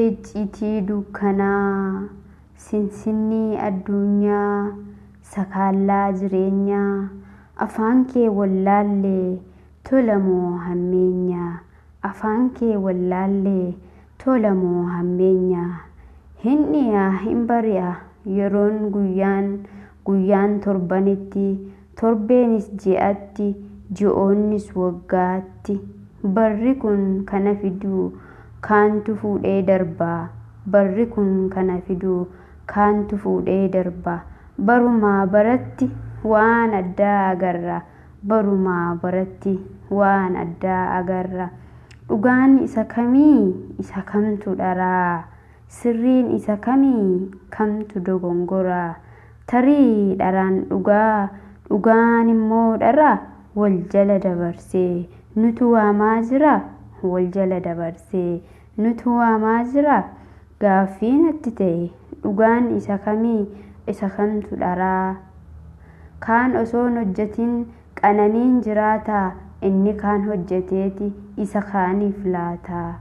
Hiccitii dukkanaa, sinsinnii addunyaa, sakaallaa jireenyaa, afaan kee wallaallee tolamoo hammeenyaa, afaan kee wallaallee tolamoo hammeenyaa. Hin dhiyaa hin bari'a yeroon guyyaan torbanitti, torbeenis ji'atti, ji'oonnis waggaatti. Barri kun kana fiduu kaantu fuudhee darbaa, barri kun kana fiduu kaantu fuudhee darbaa. Barumaa baratti waan addaa agarra, barumaa baratti waan addaa agarra. Dhugaan isa kamii, isa kamtu dharaa? Sirriin isa kamii, kamtu dogongoraa? Tarii dharaan dhugaa, dhugaan immoo dharaa? Wal jala dabarsee nutu waamaa jira, wal jala dabarsee nutu waamaa jira. Gaaffii natti ta'e dhugaan isa kamii, isa kamtu dharaa? Kaan osoon hojjetin qananiin jiraataa, inni kaan hojjeteeti isa kaaniif laataa.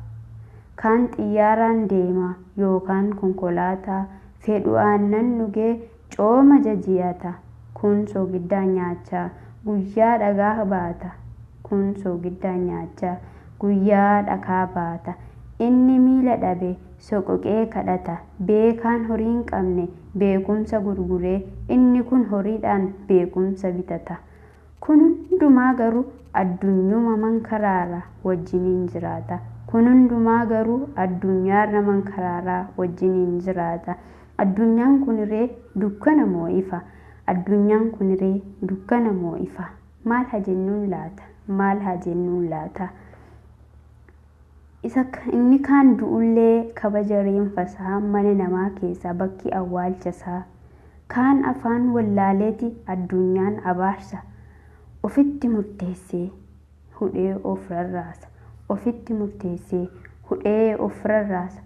Kaan xiyyaaraan deema yookaan konkolaataa, fedhu aannan dhugee cooma jajiyata. Kun soogiddaa nyaachaa guyyaa dhagaa baata, kun soogiddaa nyaachaa guyyaa dhagaa baata. Inni miila dhabe soqoqee kadhata, beekaan horii hin qabne beekumsa gurguree, inni kun horiidhaan beekumsa bitata. Kun hundumaa garuu addunyuma mankaraara wajjiniin jiraata. Kun hundumaa garuu addunyaarra mankaraara wajjiniin jiraata. Addunyaan kuniree dukkana moo ifa? Addunyaan kuniree dukkana moo ifa? Maal haa jennuun laata? Maal haa jennuun laata? Inni kaan du'ullee kabaja reenfasaa mana namaa keessa bakki awwaalchasaa. Kaan afaan wallaaleeti addunyaan abaarsa. Ofitti murteessee hudhee of rarraasa, ofitti murteessee hudhee of rarraasa.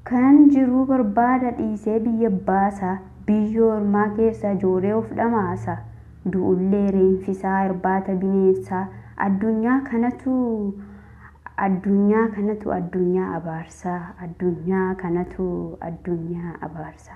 Kan jiruu barbaada dhiisee biyya baasa, biyya ormaa keessa jooree of dhamaasa. Du'ullee reenfisaa irbaata bineensaa. Addunyaa kanatu addunyaa abaarsa, addunyaa kanatu addunyaa abaarsa.